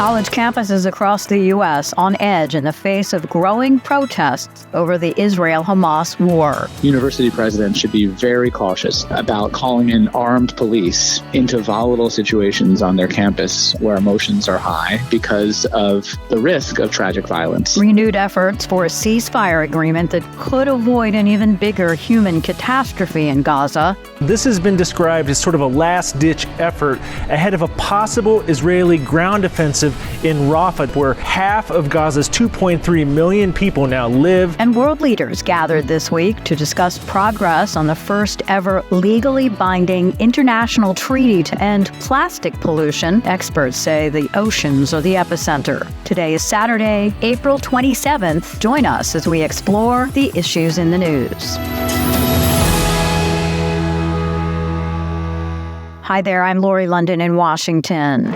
College campuses across the U.S. on edge in the face of growing protests over the Israel-Hamas war. University presidents should be very cautious about calling in armed police into volatile situations on their campus where emotions are high because of the risk of tragic violence. Renewed efforts for a ceasefire agreement that could avoid an even bigger human catastrophe in Gaza. This has been described as sort of a last-ditch effort ahead of a possible Israeli ground offensive in Rafah, where half of Gaza's 2.3 million people now live. And world leaders gathered this week to discuss progress on the first ever legally binding international treaty to end plastic pollution. Experts say the oceans are the epicenter. Today is Saturday, April 27th. Join us as we explore the issues in the news. Hi there, I'm Lori London in Washington.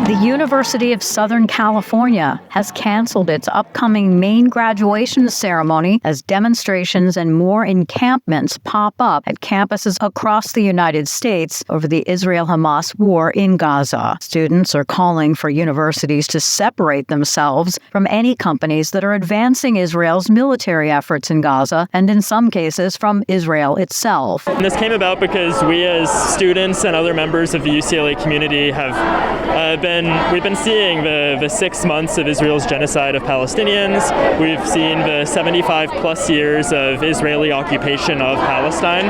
The University of Southern California has canceled its upcoming main graduation ceremony as demonstrations and more encampments pop up at campuses across the United States over the Israel-Hamas war in Gaza. Students are calling for universities to separate themselves from any companies that are advancing Israel's military efforts in Gaza, and in some cases from Israel itself. And this came about because we as students and other members of the UCLA community have we've been seeing the 6 months of Israel's genocide of Palestinians. We've seen the 75 plus years of Israeli occupation of Palestine.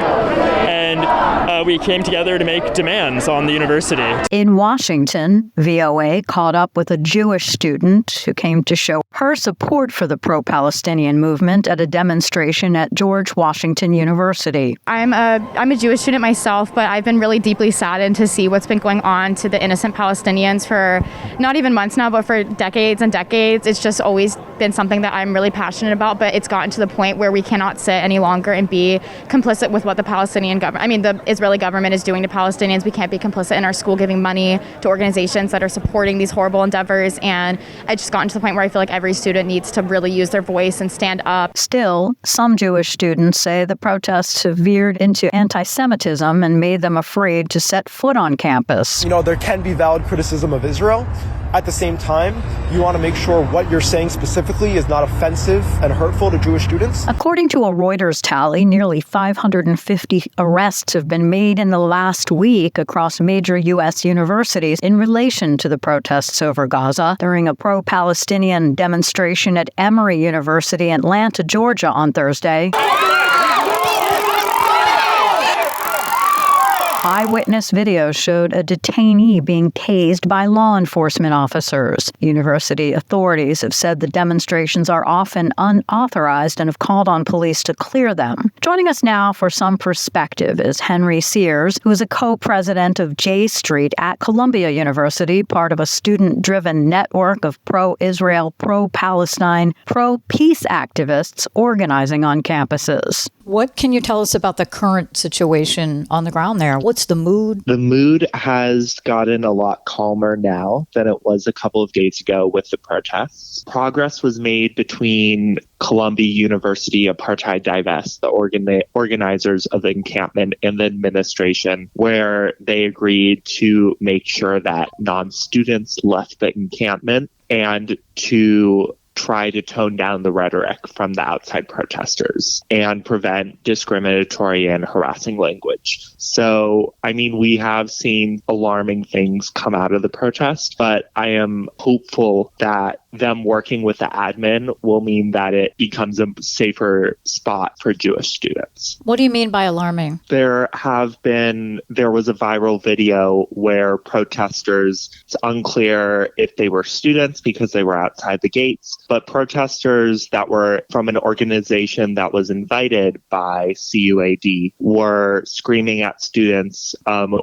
And we came together to make demands on the university. In Washington, VOA caught up with a Jewish student who came to show her support for the pro-Palestinian movement at a demonstration at George Washington University. I'm a Jewish student myself, but I've been really deeply saddened to see what's been going on to the innocent Palestinians for not even months now, but for decades and decades. It's just always been something that I'm really passionate about, but it's gotten to the point where we cannot sit any longer and be complicit with what the Palestinian government, the Israeli government is doing to Palestinians. We can't be complicit in our school giving money to organizations that are supporting these horrible endeavors. And it's just gotten to the point where I feel like every student needs to really use their voice and stand up. Still, some Jewish students say the protests have veered into anti-Semitism and made them afraid to set foot on campus. There can be valid criticism of Israel. At the same time, you want to make sure what you're saying specifically is not offensive and hurtful to Jewish students. According to a Reuters tally, nearly 550 arrests have been made in the last week across major U.S. universities in relation to the protests over Gaza during a pro-Palestinian demonstration at Emory University, Atlanta, Georgia on Thursday. Eyewitness video showed a detainee being tased by law enforcement officers. University authorities have said the demonstrations are often unauthorized and have called on police to clear them. Joining us now for some perspective is Henry Sears, who is a co-president of J Street at Columbia University, part of a student-driven network of pro-Israel, pro-Palestine, pro-peace activists organizing on campuses. What can you tell us about the current situation on the ground there? What's the mood? The mood has gotten a lot calmer now than it was a couple of days ago with the protests. Progress was made between Columbia University, Apartheid Divest, the organizers of the encampment, and the administration, where they agreed to make sure that non-students left the encampment and to try to tone down the rhetoric from the outside protesters and prevent discriminatory and harassing language. So, we have seen alarming things come out of the protest, but I am hopeful that them working with the admin will mean that it becomes a safer spot for Jewish students. What do you mean by alarming? There was a viral video where protesters, it's unclear if they were students because they were outside the gates, but protesters that were from an organization that was invited by CUAD were screaming at students,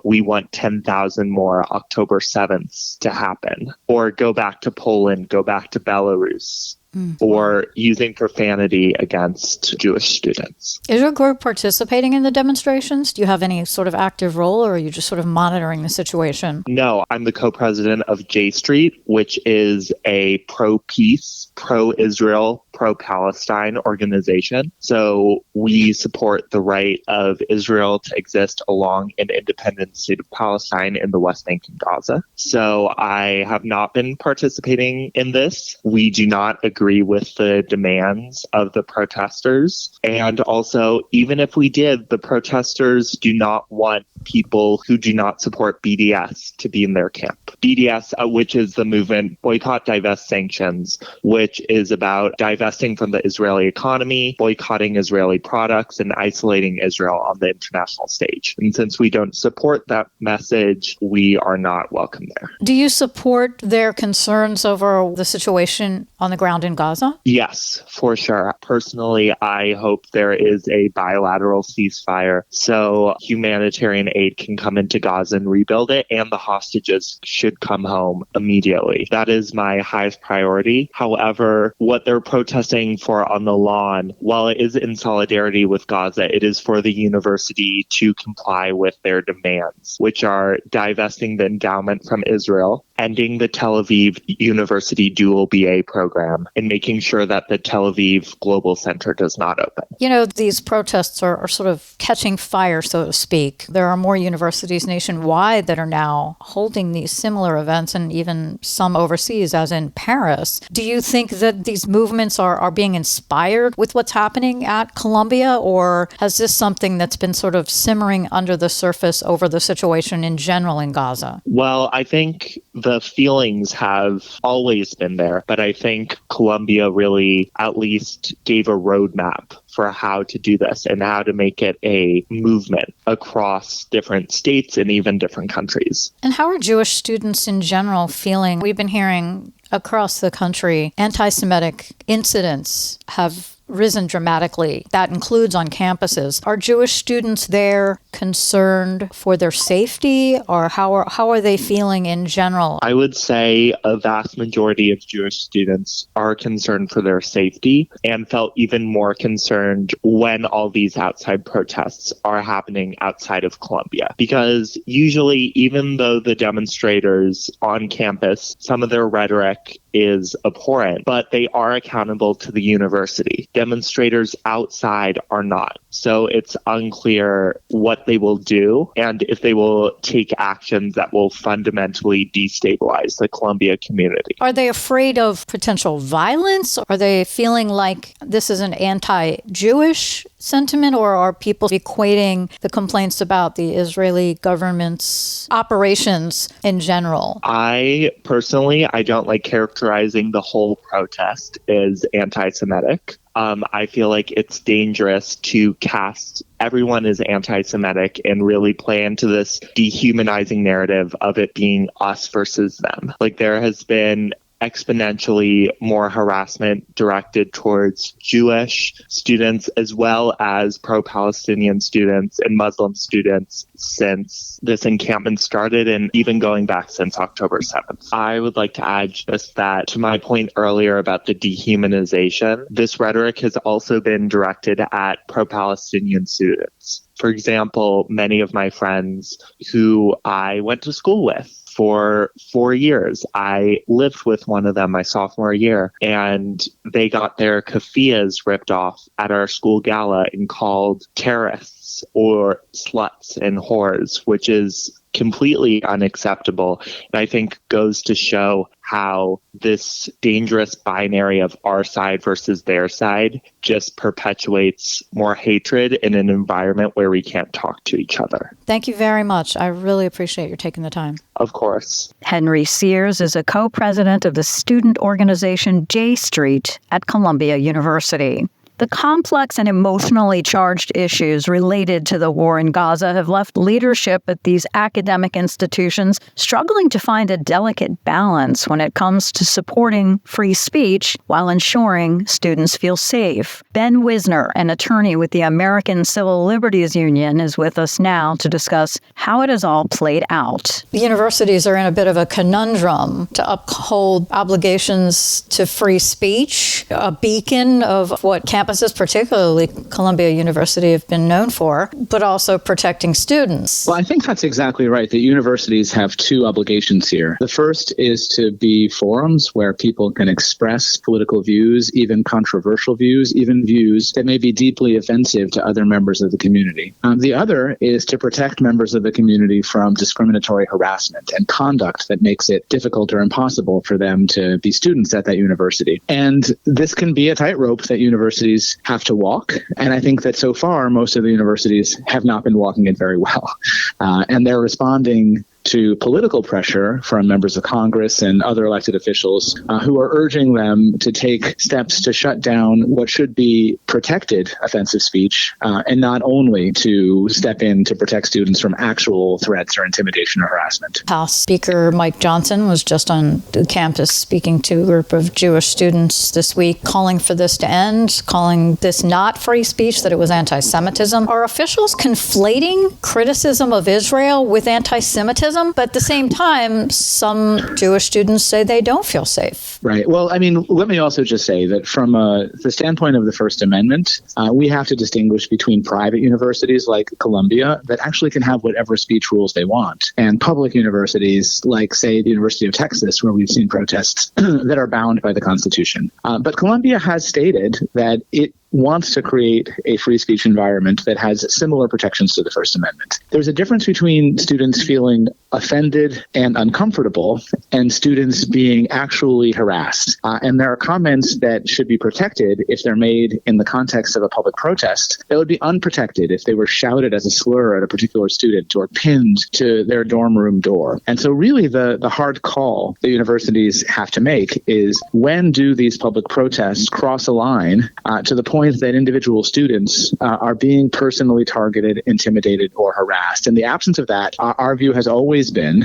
we want 10,000 more October 7th to happen, or go back to Poland, go back to Belarus. or using profanity against Jewish students. Is your group participating in the demonstrations? Do you have any sort of active role, or are you just sort of monitoring the situation? No, I'm the co-president of J Street, which is a pro-peace, pro-Israel, pro-Palestine organization. So we support the right of Israel to exist along an independent state of Palestine in the West Bank and Gaza. So I have not been participating in this. We do not agree with the demands of the protesters. And also, even if we did, the protesters do not want people who do not support BDS to be in their camp. BDS, which is the movement Boycott, Divest, Sanctions, which is about divesting from the Israeli economy, boycotting Israeli products, and isolating Israel on the international stage. And since we don't support that message, we are not welcome there. Do you support their concerns over the situation on the ground in Gaza? Yes, for sure. Personally, I hope there is a bilateral ceasefire so humanitarian aid can come into Gaza and rebuild it, and the hostages should come home immediately. That is my highest priority. However, what they're protesting for on the lawn, while it is in solidarity with Gaza, it is for the university to comply with their demands, which are divesting the endowment from Israel, ending the Tel Aviv University dual BA program, and making sure that the Tel Aviv Global Center does not open. You know, these protests are sort of catching fire, so to speak. There are more universities nationwide that are now holding these similar events, and even some overseas, as in Paris. Do you think that these movements are being inspired with what's happening at Columbia, or has this something that's been sort of simmering under the surface over the situation in general in Gaza? Well, I think the feelings have always been there, but I think Columbia really at least gave a roadmap for how to do this and how to make it a movement across different states and even different countries. And how are Jewish students in general feeling? We've been hearing across the country anti-Semitic incidents have risen dramatically. That includes on campuses. Are Jewish students there concerned for their safety, or how are they feeling in general? I would say a vast majority of Jewish students are concerned for their safety and felt even more concerned when all these outside protests are happening outside of Columbia. Because usually, even though the demonstrators on campus, some of their rhetoric is abhorrent, but they are accountable to the university. Demonstrators outside are not. So it's unclear what they will do and if they will take actions that will fundamentally destabilize the Columbia community. Are they afraid of potential violence? Are they feeling like this is an anti-Jewish sentiment, or are people equating the complaints about the Israeli government's operations in general? I don't like characterizing the whole protest as anti-Semitic. I feel like it's dangerous to cast everyone as anti-Semitic and really play into this dehumanizing narrative of it being us versus them. Like, there has been exponentially more harassment directed towards Jewish students as well as pro-Palestinian students and Muslim students since this encampment started, and even going back since October 7th. I would like to add just that to my point earlier about the dehumanization. This rhetoric has also been directed at pro-Palestinian students. For example, many of my friends who I went to school with for 4 years. I lived with one of them my sophomore year, and they got their keffiyehs ripped off at our school gala and called terrorists or sluts and whores, which is completely unacceptable. And I think goes to show how this dangerous binary of our side versus their side just perpetuates more hatred in an environment where we can't talk to each other. Thank you very much. I really appreciate your taking the time. Of course. Henry Sears is a co-president of the student organization J Street at Columbia University. The complex and emotionally charged issues related to the war in Gaza have left leadership at these academic institutions struggling to find a delicate balance when it comes to supporting free speech while ensuring students feel safe. Ben Wisner, an attorney with the American Civil Liberties Union, is with us now to discuss how it has all played out. The universities are in a bit of a conundrum to uphold obligations to free speech, a beacon of what campuses, particularly Columbia University, have been known for, but also protecting students. Well, I think that's exactly right. The universities have two obligations here. The first is to be forums where people can express political views, even controversial views, even views that may be deeply offensive to other members of the community. The other is to protect members of the community from discriminatory harassment and conduct that makes it difficult or impossible for them to be students at that university. And this can be a tightrope that universities have to walk. And I think that so far, most of the universities have not been walking it very well. And they're responding to political pressure from members of Congress and other elected officials who are urging them to take steps to shut down what should be protected offensive speech and not only to step in to protect students from actual threats or intimidation or harassment. House Speaker Mike Johnson was just on the campus speaking to a group of Jewish students this week, calling for this to end, calling this not free speech, that it was anti-Semitism. Are officials conflating criticism of Israel with anti-Semitism? But at the same time, some Jewish students say they don't feel safe. Right. Well, I mean, let me also just say that from the standpoint of the First Amendment, we have to distinguish between private universities like Columbia that actually can have whatever speech rules they want, and public universities like, say, the University of Texas, where we've seen protests that are bound by the Constitution. But Columbia has stated that it wants to create a free speech environment that has similar protections to the First Amendment. There's a difference between students feeling offended and uncomfortable and students being actually harassed. And there are comments that should be protected if they're made in the context of a public protest that would be unprotected if they were shouted as a slur at a particular student or pinned to their dorm room door. And so really the hard call the universities have to make is, when do these public protests cross a line to the point that individual students are being personally targeted, intimidated, or harassed? In the absence of that, our view has always been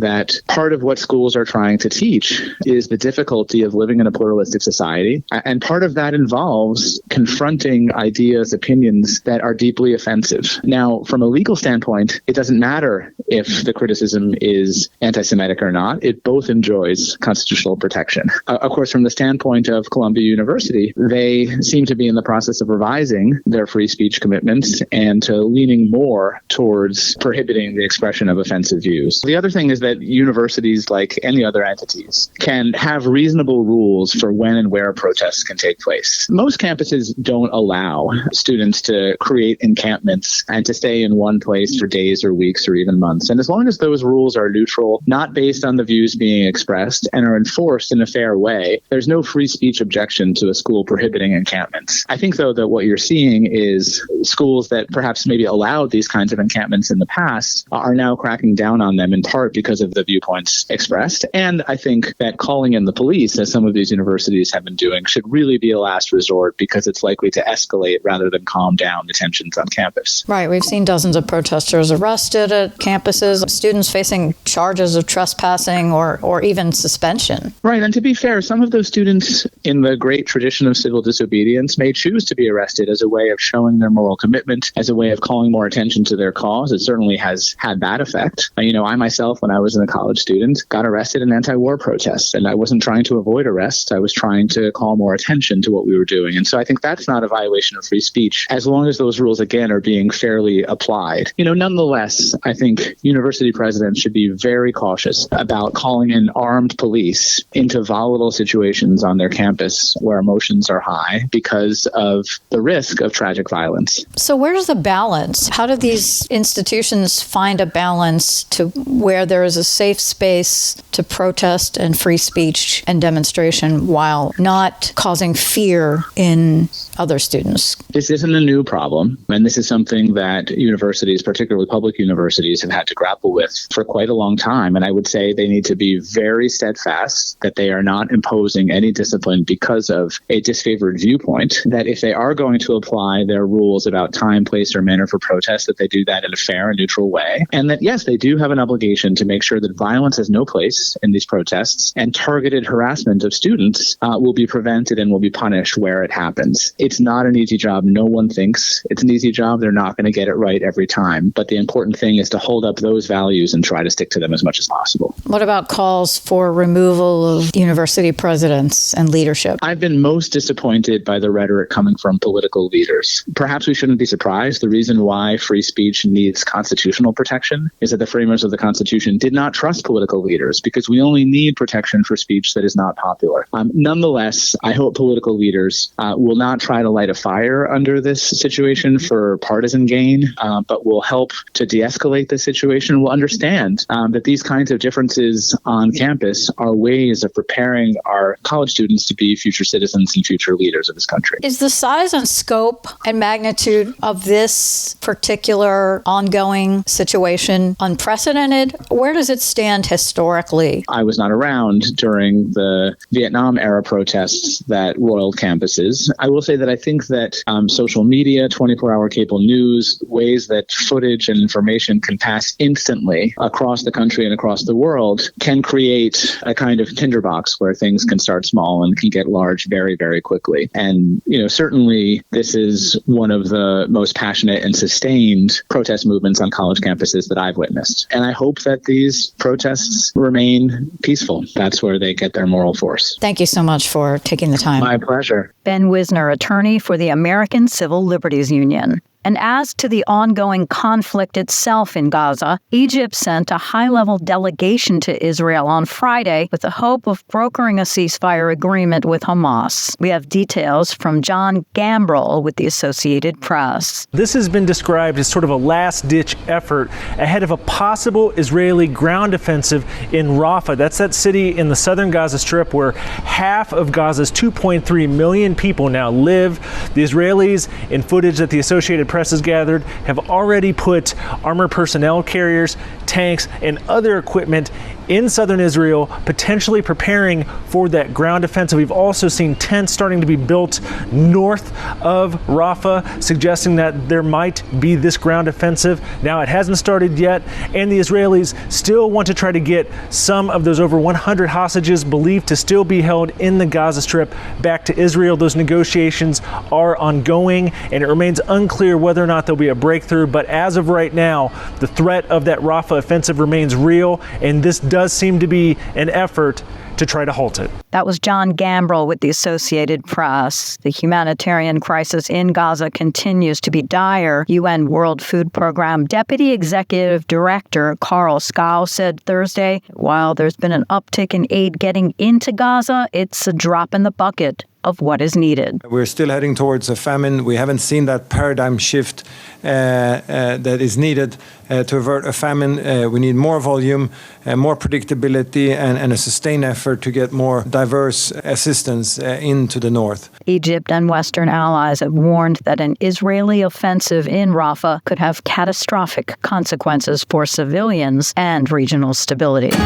that part of what schools are trying to teach is the difficulty of living in a pluralistic society. And part of that involves confronting ideas, opinions that are deeply offensive. Now, from a legal standpoint, it doesn't matter if the criticism is anti-Semitic or not. It both enjoys constitutional protection. Of course, from the standpoint of Columbia University, they seem to be in the process of revising their free speech commitments and to leaning more towards prohibiting the expression of offensive views. The other thing is that universities, like any other entities, can have reasonable rules for when and where protests can take place. Most campuses don't allow students to create encampments and to stay in one place for days or weeks or even months. And as long as those rules are neutral, not based on the views being expressed, and are enforced in a fair way, there's no free speech objection to a school prohibiting encampments. I think, though, that what you're seeing is schools that perhaps maybe allowed these kinds of encampments in the past are now cracking down on them, in part because of the viewpoints expressed. And I think that calling in the police, as some of these universities have been doing, should really be a last resort, because it's likely to escalate rather than calm down the tensions on campus. Right. We've seen dozens of protesters arrested at campuses, students facing charges of trespassing or even suspension. Right. And to be fair, some of those students, in the great tradition of civil disobedience, may choose to be arrested as a way of showing their moral commitment, as a way of calling more attention to their cause. It certainly has had that effect. I myself, when I was a college student, got arrested in anti-war protests, and I wasn't trying to avoid arrest. I was trying to call more attention to what we were doing. And so I think that's not a violation of free speech, as long as those rules, again, are being fairly applied. Nonetheless, I think university presidents should be very cautious about calling in armed police into volatile situations on their campus where emotions are high because of the risk of tragic violence. So where's the balance? How do these institutions find a balance to where there is a safe space to protest and free speech and demonstration while not causing fear in other students? This isn't a new problem, and this is something that universities, particularly public universities, have had to grapple with for quite a long time. And I would say they need to be very steadfast that they are not imposing any discipline because of a disfavored viewpoint, that if they are going to apply their rules about time, place, or manner for protest, that they do that in a fair and neutral way. And that, yes, they do have an obligation to make sure that violence has no place in these protests, and targeted harassment of students will be prevented and will be punished where it happens. It's not an easy job. No one thinks it's an easy job. They're not going to get it right every time. But the important thing is to hold up those values and try to stick to them as much as possible. What about calls for removal of university presidents and leadership? I've been most disappointed by the rhetoric coming from political leaders. Perhaps we shouldn't be surprised. The reason why free speech needs constitutional protection is that the framers of the Constitution did not trust political leaders, because we only need protection for speech that is not popular. Nonetheless, I hope political leaders will not try to light a fire under this situation for partisan gain, but will help to de-escalate the situation. Will understand that these kinds of differences on campus are ways of preparing our college students to be future citizens and future leaders of this country. Is the size and scope and magnitude of this particular ongoing situation unprecedented? Where does it stand historically? I was not around during the Vietnam era protests that roiled campuses. I will say that I think that social media, 24-hour cable news, ways that footage and information can pass instantly across the country and across the world can create a kind of tinderbox where things can start small and can get large very, very quickly. And, certainly this is one of the most passionate and sustained protest movements on college campuses that I've witnessed. And I hope that these protests remain peaceful. That's where they get their moral force. Thank you so much for taking the time. My pleasure. Ben Wisner, attorney for the American Civil Liberties Union. And as to the ongoing conflict itself in Gaza, Egypt sent a high-level delegation to Israel on Friday with the hope of brokering a ceasefire agreement with Hamas. We have details from John Gambrell with the Associated Press. This has been described as sort of a last-ditch effort ahead of a possible Israeli ground offensive in Rafah. That's that city in the southern Gaza Strip where half of Gaza's 2.3 million people now live. The Israelis, in footage that the Associated Press has gathered, have already put armored personnel carriers, tanks, and other equipment in southern Israel, potentially preparing for that ground offensive. We've also seen tents starting to be built north of Rafah, suggesting that there might be this ground offensive. Now, it hasn't started yet, and the Israelis still want to try to get some of those over 100 hostages believed to still be held in the Gaza Strip back to Israel. Those negotiations are ongoing, and it remains unclear whether or not there'll be a breakthrough. But as of right now, the threat of that Rafah offensive remains real, and this does seem to be an effort to try to halt it. That was John Gambrell with the Associated Press. The humanitarian crisis in Gaza continues to be dire. UN World Food Program Deputy Executive Director Carl Skau said Thursday, while there's been an uptick in aid getting into Gaza, it's a drop in the bucket of what is needed. We're still heading towards a famine. We haven't seen that paradigm shift that is needed to avert a famine. We need more volume, more predictability, and a sustained effort to get more diverse assistance into the north. Egypt and Western allies have warned that an Israeli offensive in Rafah could have catastrophic consequences for civilians and regional stability.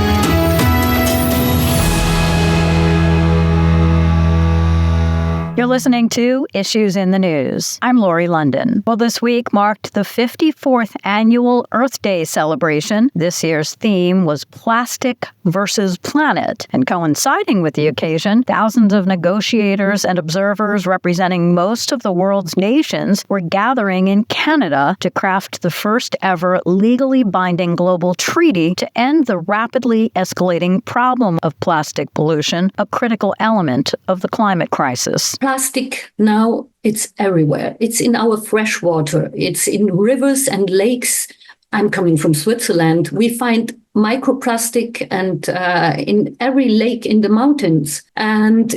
You're listening to Issues in the News. I'm Lori London. Well, this week marked the 54th annual Earth Day celebration. This year's theme was Plastic versus Planet. And coinciding with the occasion, thousands of negotiators and observers representing most of the world's nations were gathering in Canada to craft the first ever legally binding global treaty to end the rapidly escalating problem of plastic pollution, a critical element of the climate crisis. Plastic now, it's everywhere. It's in our fresh water. It's in rivers and lakes. I'm coming from Switzerland. We find microplastic and in every lake in the mountains and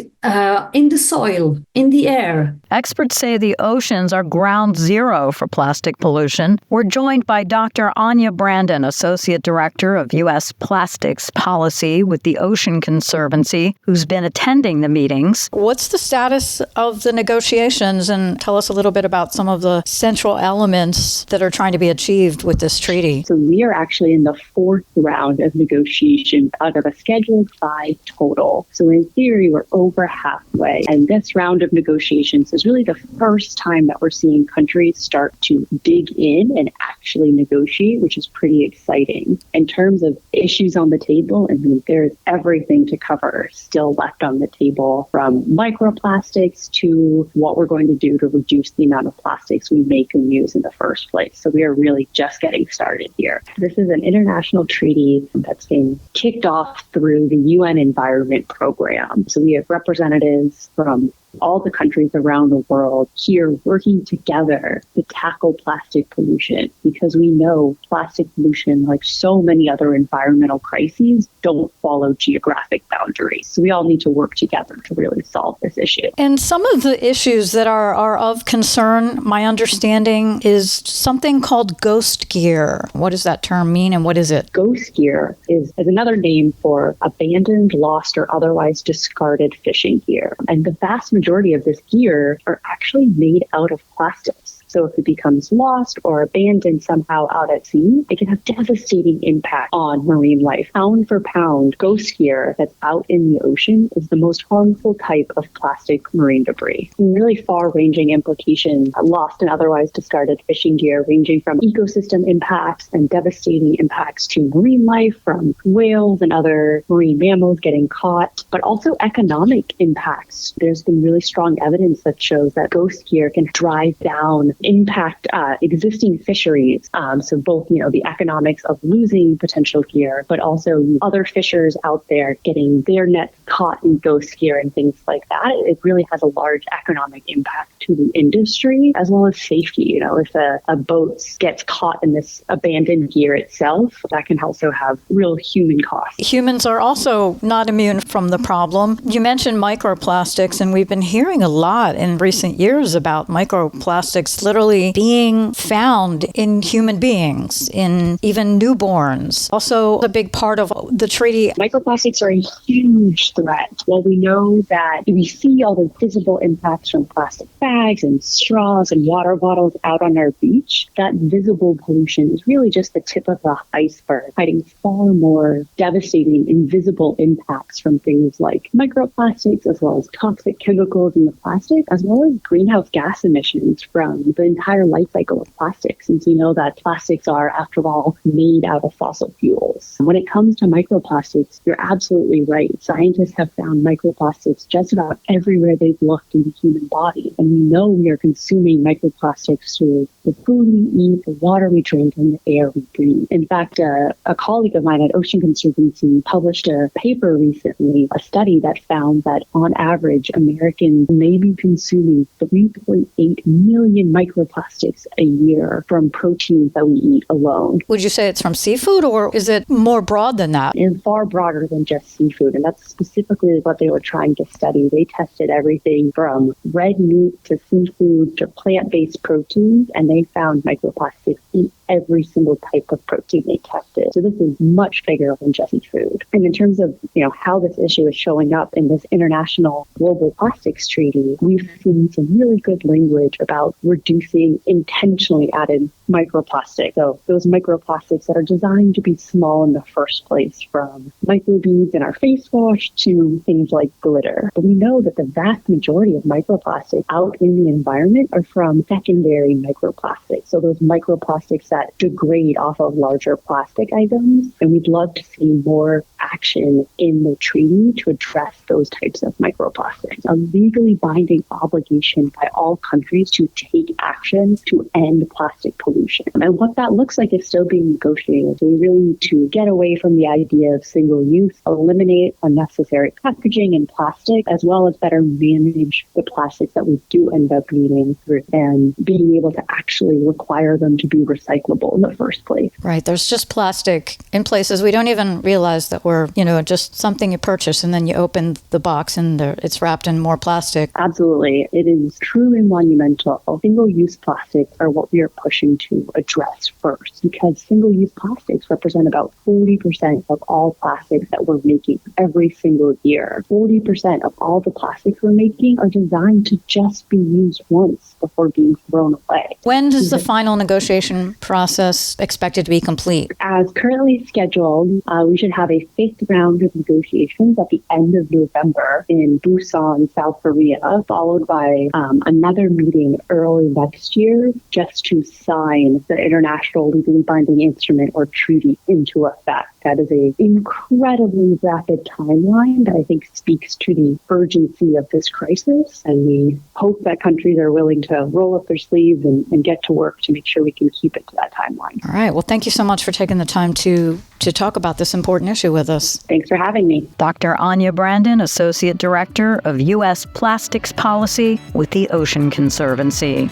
in the soil, in the air. Experts say the oceans are ground zero for plastic pollution. We're joined by Dr. Anya Brandon, Associate Director of U.S. Plastics Policy with the Ocean Conservancy, who's been attending the meetings. What's the status of the negotiations? And tell us a little bit about some of the central elements that are trying to be achieved with this treaty. So we are actually in the fourth round of negotiations out of a scheduled 5 total. So in theory, we're over halfway. And this round of negotiations is really the first time that we're seeing countries start to dig in and actually negotiate, which is pretty exciting. In terms of issues on the table, I mean, there's everything to cover still left on the table, from microplastics to what we're going to do to reduce the amount of plastics we make and use in the first place. So we are really just getting started here. This is an international treaty that's being kicked off through the UN Environment Program. So we have representatives from all the countries around the world here working together to tackle plastic pollution, because we know plastic pollution, like so many other environmental crises, don't follow geographic boundaries. So we all need to work together to really solve this issue. And some of the issues that are of concern, my understanding, is something called ghost gear. What does that term mean and what is it? Ghost gear is another name for abandoned, lost, or otherwise discarded fishing gear. And the vast majority of this gear are actually made out of plastics. So if it becomes lost or abandoned somehow out at sea, it can have devastating impact on marine life. Pound for pound, ghost gear that's out in the ocean is the most harmful type of plastic marine debris. Really far-ranging implications, lost and otherwise discarded fishing gear, ranging from ecosystem impacts and devastating impacts to marine life, from whales and other marine mammals getting caught, but also economic impacts. There's been really strong evidence that shows that ghost gear can drive down, impact existing fisheries. So both, the economics of losing potential gear, but also other fishers out there getting their nets caught in ghost gear and things like that. It really has a large economic impact to the industry, as well as safety. If a boat gets caught in this abandoned gear itself, that can also have real human costs. Humans are also not immune from the problem. You mentioned microplastics, and we've been hearing a lot in recent years about microplastics literally being found in human beings, in even newborns. Also, a big part of the treaty. Microplastics are a huge threat. While we know that we see all the visible impacts from plastic bags and straws and water bottles out on our beach, that visible pollution is really just the tip of the iceberg, hiding far more devastating invisible impacts from things like microplastics, as well as toxic chemicals in the plastic, as well as greenhouse gas emissions from the entire life cycle of plastics, since we know that plastics are, after all, made out of fossil fuels. When it comes to microplastics, you're absolutely right. Scientists have found microplastics just about everywhere they've looked in the human body. And we know we are consuming microplastics through the food we eat, the water we drink, and the air we breathe. In fact, a colleague of mine at Ocean Conservancy published a paper recently, a study that found that on average, Americans may be consuming 3.8 million microplastics a year from proteins that we eat alone. Would you say it's from seafood, or is it more broad than that? It's far broader than just seafood, and that's specifically what they were trying to study. They tested everything from red meat to seafood to plant-based proteins, and they found microplastics in every single type of protein they tested. So this is much bigger than just food. And in terms of, how this issue is showing up in this international global plastics treaty, we've seen some really good language about reducing intentionally added microplastics. So those microplastics that are designed to be small in the first place, from microbeads in our face wash to things like glitter. But we know that the vast majority of microplastics out in the environment are from secondary microplastics. So those microplastics that degrade off of larger plastic items. And we'd love to see more action in the treaty to address those types of microplastics. A legally binding obligation by all countries to take action to end plastic pollution. And what that looks like is still being negotiated. So we really need to get away from the idea of single use, eliminate unnecessary packaging and plastic, as well as better manage the plastics that we do end up needing, and being able to actually require them to be recycled recyclable in the first place. Right. There's just plastic in places we don't even realize that we're, just something you purchase and then you open the box and it's wrapped in more plastic. Absolutely. It is truly monumental. Single-use plastics are what we are pushing to address first, because single-use plastics represent about 40% of all plastics that we're making every single year. 40% of all the plastics we're making are designed to just be used once before being thrown away. When is the final negotiation process expected to be complete? As currently scheduled, we should have a 5th round of negotiations at the end of November in Busan, South Korea, followed by another meeting early next year just to sign the international legally binding instrument or treaty into effect. That is an incredibly rapid timeline that I think speaks to the urgency of this crisis. And we hope that countries are willing to roll up their sleeves and get to work to make sure we can keep it to that timeline. All right. Well, thank you so much for taking the time to talk about this important issue with us. Thanks for having me. Dr. Anya Brandon, Associate Director of U.S. Plastics Policy with the Ocean Conservancy.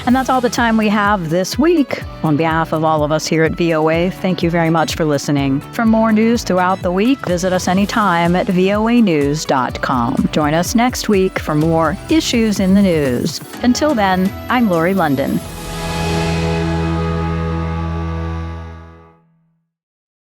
And that's all the time we have this week. On behalf of all of us here at VOA, thank you very much for listening. For more news throughout the week, visit us anytime at voanews.com. Join us next week for more issues in the news. Until then, I'm Lori London.